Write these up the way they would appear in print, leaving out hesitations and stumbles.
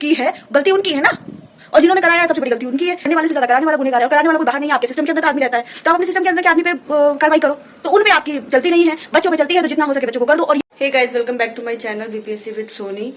की है, गलती उनकी है ना। और जिन्होंने कराया सबसे बड़ी गलती उनकी है। करने वाले से ज्यादा कराने वाला गुनहगार है, और कराने वाला कोई बाहर नहीं है, आपके सिस्टम के अंदर आदमी रहता है। तो आप अपने सिस्टम के अंदर के आदमी पे कार्रवाई करो। तो उन पे आपकी चलती नहीं है, बच्चों पे चलती है, तो जितना हो सके बच्चों को कर दो। और hey guys, welcome back to my channel BPSC with Soni.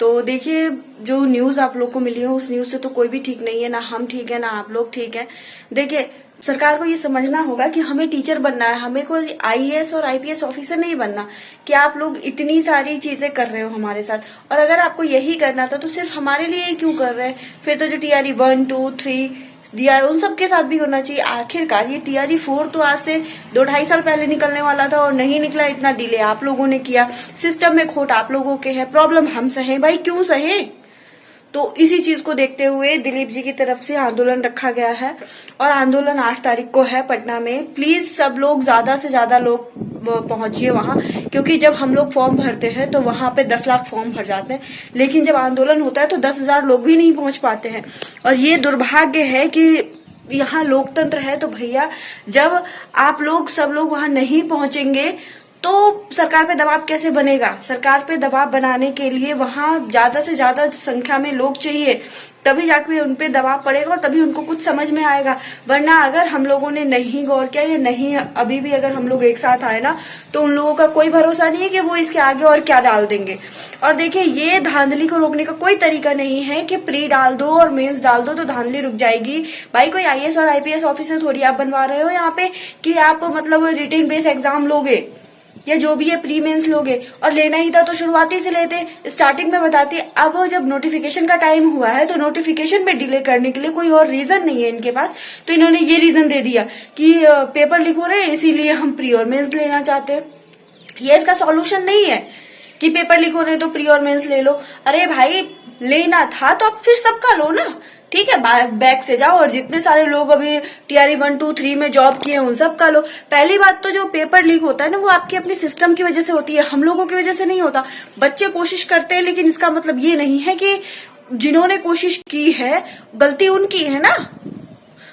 तो देखिए, जो न्यूज आप लोग को मिली है उस न्यूज से तो कोई भी ठीक नहीं है, ना हम ठीक है ना आप लोग ठीक है। देखिए, सरकार को ये समझना होगा कि हमें टीचर बनना है, हमें कोई आईएएस और आईपीएस ऑफिसर नहीं बनना। कि आप लोग इतनी सारी चीजें कर रहे हो हमारे साथ, और अगर आपको यही करना था तो सिर्फ हमारे लिए क्यों कर रहे हैं? फिर तो जो टीआरई 1, 2, 3 दिया है उन सबके साथ भी होना चाहिए। आखिरकार ये टीआरई 4 तो आज से 2-2.5 साल पहले निकलने वाला था और नहीं निकला। इतना डिले आप लोगों ने किया, सिस्टम में खोट आप लोगों के है, प्रॉब्लम हम सहे भाई, क्यों सहे? तो इसी चीज को देखते हुए दिलीप जी की तरफ से आंदोलन रखा गया है, और आंदोलन 8 तारीख को है पटना में। प्लीज सब लोग, ज्यादा से ज्यादा लोग पहुंचिए वहां, क्योंकि जब हम लोग फॉर्म भरते हैं तो वहां पे 10 लाख फॉर्म भर जाते हैं, लेकिन जब आंदोलन होता है तो 10,000 लोग भी नहीं पहुंच पाते हैं। और ये दुर्भाग्य है कि यहाँ लोकतंत्र है, तो भैया जब आप लोग सब लोग वहां नहीं पहुंचेंगे तो सरकार पे दबाव कैसे बनेगा? सरकार पे दबाव बनाने के लिए वहां ज्यादा से ज्यादा संख्या में लोग चाहिए, तभी जाके उन पे दबाव पड़ेगा और तभी उनको कुछ समझ में आएगा। वरना अगर हम लोगों ने नहीं गौर किया या नहीं अभी भी अगर हम लोग एक साथ आए ना, तो उन लोगों का कोई भरोसा नहीं है कि वो इसके आगे और क्या डाल देंगे। और देखिए, ये धांधली को रोकने का कोई तरीका नहीं है कि प्री डाल दो और मेंस डाल दो तो धांधली रुक जाएगी। भाई कोई आईएएस और आईपीएस ऑफिसर थोड़ी आप बनवा रहे हो यहाँ पे कि आप मतलब रिटेन बेस एग्जाम लोगे या जो भी है प्री मेंस लोगे। और लेना ही था तो शुरुआती से लेते, स्टार्टिंग में बताते। अब जब नोटिफिकेशन का टाइम हुआ है तो नोटिफिकेशन में डिले करने के लिए कोई और रीजन नहीं है इनके पास, तो इन्होंने ये रीजन दे दिया कि पेपर लीक हो रहे हैं इसीलिए हम प्री और मेंस लेना चाहते हैं। ये इसका सॉल्यूशन नहीं है कि पेपर लीक हो रहे हैं तो प्री और मेंस ले लो। अरे भाई, लेना था तो अब फिर सबका लो ना, ठीक है, बैक से जाओ और जितने सारे लोग अभी टीआरई 1, 2, 3 में जॉब किए उन सब का लो। पहली बात तो जो पेपर लीक होता है ना, वो आपके अपने सिस्टम की वजह से होती है, हम लोगों की वजह से नहीं होता। बच्चे कोशिश करते हैं, लेकिन इसका मतलब ये नहीं है कि जिन्होंने कोशिश की है गलती उनकी है ना,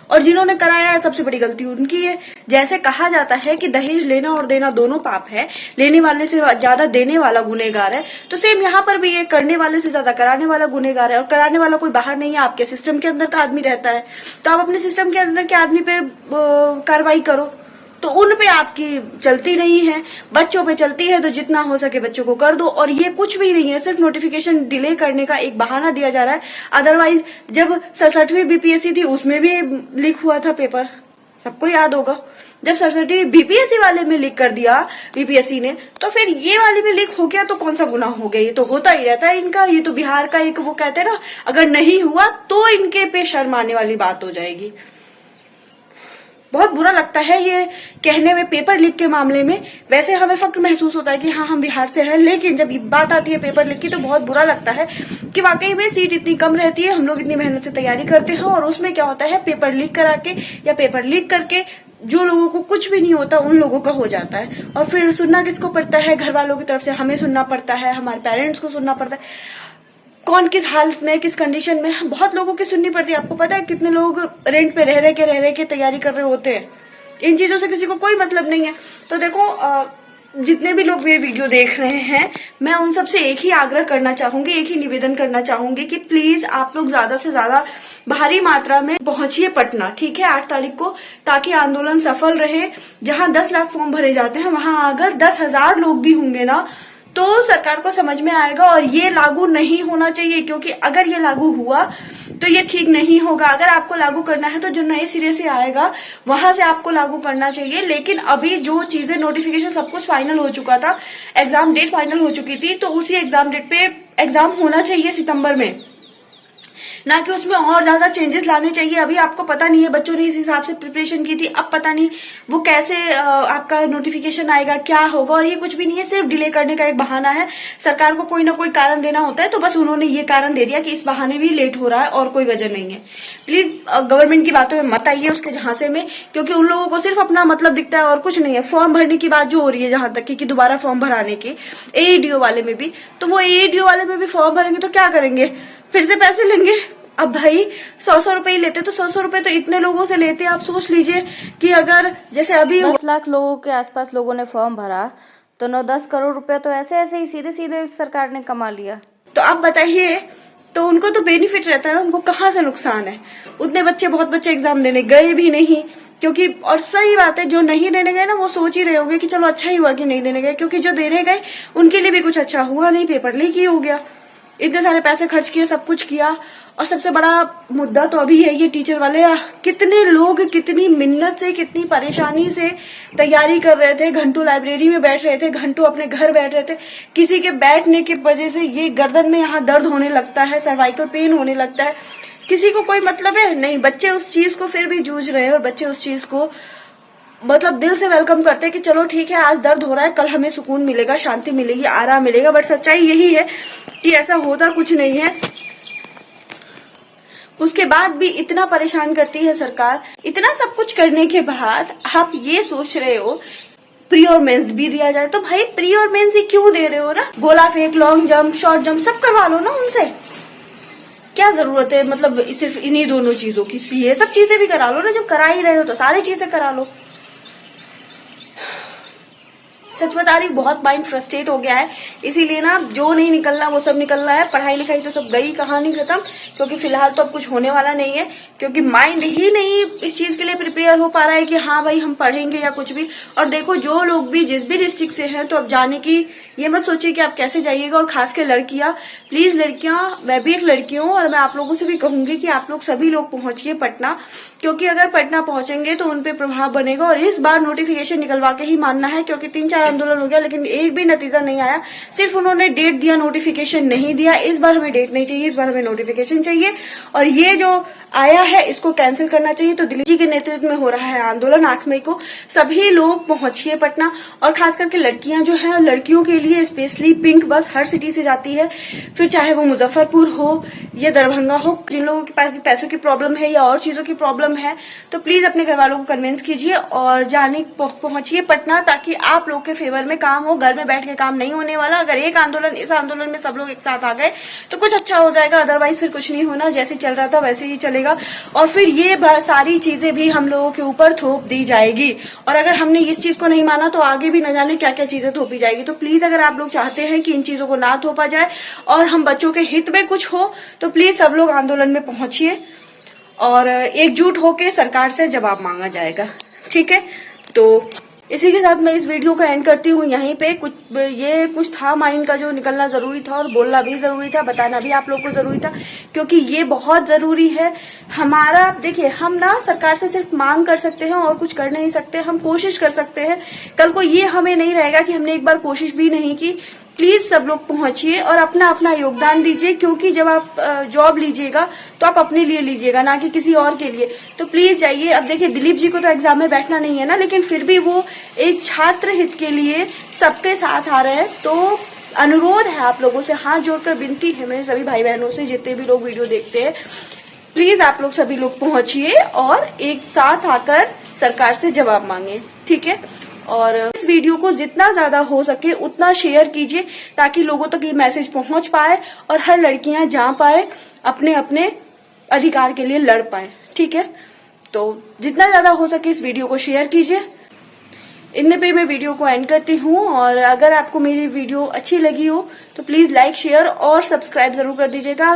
और जिन्होंने कराया है सबसे बड़ी गलती उनकी है। जैसे कहा जाता है कि दहेज लेना और देना दोनों पाप है, लेने वाले से ज्यादा देने वाला गुनहगार है, तो सेम यहाँ पर भी है, करने वाले से ज्यादा कराने वाला गुनहगार है। और कराने वाला कोई बाहर नहीं है, आपके सिस्टम के अंदर का आदमी रहता है। तो आप अपने सिस्टम के अंदर के आदमी पे कार्रवाई करो। तो उन पे आपकी चलती नहीं है, बच्चों पे चलती है, तो जितना हो सके बच्चों को कर दो। और ये कुछ भी नहीं है, सिर्फ नोटिफिकेशन डिले करने का एक बहाना दिया जा रहा है। अदरवाइज जब 67वीं बीपीएससी थी उसमें भी लीक हुआ था पेपर, सबको याद होगा। जब 67वीं बीपीएससी वाले में लीक कर दिया बीपीएससी ने, तो फिर ये वाले में लीक हो गया तो कौन सा गुनाह हो गया? ये तो होता ही रहता है इनका। ये तो बिहार का एक वो कहते हैं ना, अगर नहीं हुआ तो इनके पे शर्म आने वाली बात हो जाएगी। बहुत बुरा लगता है ये कहने में पेपर लीक के मामले में। वैसे हमें फक्र महसूस होता है कि हाँ हम बिहार से हैं, लेकिन जब बात आती है पेपर लीक की तो बहुत बुरा लगता है कि वाकई में सीट इतनी कम रहती है, हम लोग इतनी मेहनत से तैयारी करते हैं और उसमें क्या होता है, पेपर लीक करा के या पेपर लीक करके जो लोगों को कुछ भी नहीं होता उन लोगों का हो जाता है। और फिर सुनना किसको पड़ता है? घर वालों की तरफ से हमें सुनना पड़ता है, हमारे पेरेंट्स को सुनना पड़ता है। कौन किस हालत में, किस कंडीशन में, बहुत लोगों की सुननी पड़ती है। आपको पता है कितने लोग रेंट पे रह रह के तैयारी कर रहे होते हैं? इन चीजों से किसी को कोई मतलब नहीं है। तो देखो, जितने भी लोग ये वीडियो देख रहे हैं, मैं उन सबसे एक ही आग्रह करना चाहूंगी, एक ही निवेदन करना चाहूंगी कि प्लीज आप लोग ज्यादा से ज्यादा भारी मात्रा में पहुंचिए पटना, ठीक है, 8 तारीख को, ताकि आंदोलन सफल रहे। जहां 10 लाख फॉर्म भरे जाते हैं, वहां अगर 10,000 लोग भी होंगे ना, तो सरकार को समझ में आएगा। और ये लागू नहीं होना चाहिए, क्योंकि अगर ये लागू हुआ तो ये ठीक नहीं होगा। अगर आपको लागू करना है तो जो नए सिरे से आएगा वहां से आपको लागू करना चाहिए। लेकिन अभी जो चीजें, नोटिफिकेशन सब कुछ फाइनल हो चुका था, एग्जाम डेट फाइनल हो चुकी थी, तो उसी एग्जाम डेट पे एग्जाम होना चाहिए सितंबर में, ना कि उसमें और ज्यादा चेंजेस लाने चाहिए। अभी आपको पता नहीं है, बच्चों ने इस हिसाब से प्रिपरेशन की थी, अब पता नहीं वो कैसे आपका नोटिफिकेशन आएगा, क्या होगा। और ये कुछ भी नहीं है, सिर्फ डिले करने का एक बहाना है। सरकार को कोई ना कोई कारण देना होता है, तो बस उन्होंने ये कारण दे दिया कि इस बहाने भी लेट हो रहा है, और कोई वजह नहीं है। प्लीज गवर्नमेंट की बातों में मत आइए, उसके झांसे में, क्योंकि उन लोगों को सिर्फ अपना मतलब दिखता है और कुछ नहीं है। फॉर्म भरने की बात जो हो रही है जहां तक कि दोबारा फॉर्म भराने की, एईडीओ वाले में भी, तो वो एईडीओ वाले में भी फॉर्म भरेंगे तो क्या करेंगे? फिर से पैसे लेंगे। अब भाई 100-100 रुपए ही लेते, तो 100-100 रुपए तो इतने लोगों से लेते। आप सोच लीजिए कि अगर जैसे अभी 10 लाख लोगों के आसपास लोगों ने फॉर्म भरा, तो 9-10 करोड़ रुपए तो ऐसे ऐसे ही सीधे सीधे सरकार ने कमा लिया। तो आप बताइए तो उनको तो बेनिफिट रहता है ना, उनको कहाँ से नुकसान है। उतने बच्चे, बहुत बच्चे एग्जाम देने गए भी नहीं, क्योंकि और सही बात है, जो नहीं देने गए ना वो सोच ही रहे होंगे कि चलो अच्छा ही हुआ कि नहीं देने गए, क्योंकि जो देने गए उनके लिए भी कुछ अच्छा हुआ नहीं, पेपर लीक ही हो गया। इतने सारे पैसे खर्च किए, सब कुछ किया। और सबसे बड़ा मुद्दा तो अभी है ये टीचर वाले, कितने लोग कितनी मिन्नत से, कितनी परेशानी से तैयारी कर रहे थे, घंटों लाइब्रेरी में बैठ रहे थे, घंटों अपने घर बैठ रहे थे। किसी के बैठने की वजह से ये गर्दन में यहाँ दर्द होने लगता है, सर्वाइकल पेन होने लगता है, किसी को कोई मतलब है नहीं। बच्चे उस चीज को फिर भी जूझ रहे हैं और बच्चे उस चीज को मतलब दिल से वेलकम करते हैं कि चलो ठीक है, आज दर्द हो रहा है, कल हमें सुकून मिलेगा, शांति मिलेगी, आराम मिलेगा। बट सच्चाई यही है कि ऐसा होता कुछ नहीं है। उसके बाद भी इतना परेशान करती है सरकार। इतना सब कुछ करने के बाद आप ये सोच रहे हो प्री और मेंस भी दिया जाए, तो भाई प्री और मेंस ही क्यों दे रहे हो ना। गोला फेंक, लॉन्ग जंप, शॉर्ट जंप सब करवा लो ना उनसे, क्या जरूरत है मतलब सिर्फ इन्हीं दोनों चीजों की। ये सब चीजें भी करा लो ना, जब करा ही रहे हो तो सारी चीजें करा लो। सच बता रही, बहुत माइंड फ्रस्ट्रेट हो गया है, इसीलिए ना जो नहीं निकलना वो सब निकलना है। पढ़ाई लिखाई तो सब गई, कहानी खत्म, क्योंकि फिलहाल तो अब कुछ होने वाला नहीं है, क्योंकि माइंड ही नहीं इस चीज के लिए प्रिपेयर हो पा रहा है कि हाँ भाई हम पढ़ेंगे या कुछ भी। और देखो जो लोग भी जिस भी डिस्ट्रिक्ट से हैं, तो अब जाने की ये मत सोचिए कि आप कैसे जाइएगा। और खास कर लड़कियां, प्लीज लड़कियां, मैं भी एक लड़की हूँ और मैं आप लोगों से भी कहूंगी कि आप लोग सभी लोग पहुंचिए पटना, क्योंकि अगर पटना पहुंचेंगे तो उनपे प्रभाव बनेगा। और इस बार नोटिफिकेशन निकलवा के ही मानना है, क्योंकि 3-4 आंदोलन हो गया लेकिन एक भी नतीजा नहीं आया। सिर्फ उन्होंने डेट दिया, नोटिफिकेशन नहीं दिया। इस बार हमें डेट नहीं चाहिए, इस बार हमें नोटिफिकेशन चाहिए। और ये जो आया है इसको कैंसिल करना चाहिए। तो दिलीप जी के नेतृत्व में हो रहा है आंदोलन 8 मई को, सभी लोग पहुंचिए पटना। और खास करके लड़कियां जो है, लड़कियों के लिए स्पेशली पिंक बस हर सिटी से जाती है, फिर चाहे वो मुजफ्फरपुर हो या दरभंगा हो। जिन लोगों के पास भी पैसों की प्रॉब्लम है या और चीजों की प्रॉब्लम है, तो प्लीज अपने घर वालों को कन्विंस कीजिए और जाने पहुंचिए पटना, ताकि आप लोग के फेवर में काम हो। घर में बैठ के काम नहीं होने वाला। अगर एक आंदोलन, इस आंदोलन में सब लोग एक साथ आ गए तो कुछ अच्छा हो जाएगा, अदरवाइज फिर कुछ नहीं होना। जैसे चल रहा था वैसे ही चलेगा और फिर ये सारी चीजें भी हम लोगों के ऊपर थोप दी जाएगी। और अगर हमने इस चीज को नहीं माना तो आगे भी न जाने क्या क्या चीजें थोपी जाएगी। तो प्लीज अगर आप लोग चाहते हैं कि इन चीजों को ना थोपा जाए और हम बच्चों के हित में कुछ हो, तो प्लीज सब लोग आंदोलन में पहुंचिए और एकजुट होकर सरकार से जवाब मांगा जाएगा। ठीक है, तो इसी के साथ मैं इस वीडियो को एंड करती हूँ यहीं पे। कुछ था माइंड का जो निकलना जरूरी था और बोलना भी जरूरी था, बताना भी आप लोग को जरूरी था, क्योंकि ये बहुत जरूरी है हमारा। देखिए, हम ना सरकार से सिर्फ मांग कर सकते हैं और कुछ कर नहीं सकते। हम कोशिश कर सकते हैं, कल को ये हमें नहीं रहेगा कि हमने एक बार कोशिश भी नहीं की। प्लीज सब लोग पहुंचिए और अपना अपना योगदान दीजिए, क्योंकि जब आप जॉब लीजिएगा तो आप अपने लिए लीजिएगा, ना कि किसी और के लिए। तो प्लीज जाइए। अब देखिए, दिलीप जी को तो एग्जाम में बैठना नहीं है ना, लेकिन फिर भी वो एक छात्र हित के लिए सबके साथ आ रहे हैं। तो अनुरोध है आप लोगों से, हाथ जोड़कर विनती है मेरे सभी भाई बहनों से, जितने भी लोग वीडियो देखते हैं, प्लीज आप लोग सभी लोग पहुंचिए और एक साथ आकर सरकार से जवाब मांगे। ठीक है, और इस वीडियो को जितना ज्यादा हो सके उतना शेयर कीजिए, ताकि लोगों तक ये मैसेज पहुंच पाए और हर लड़कियां जा पाए, अपने अपने अधिकार के लिए लड़ पाए। ठीक है, तो जितना ज्यादा हो सके इस वीडियो को शेयर कीजिए। इतने पे मैं वीडियो को एंड करती हूँ। और अगर आपको मेरी वीडियो अच्छी लगी हो तो प्लीज लाइक, शेयर और सब्सक्राइब जरूर कर दीजिएगा।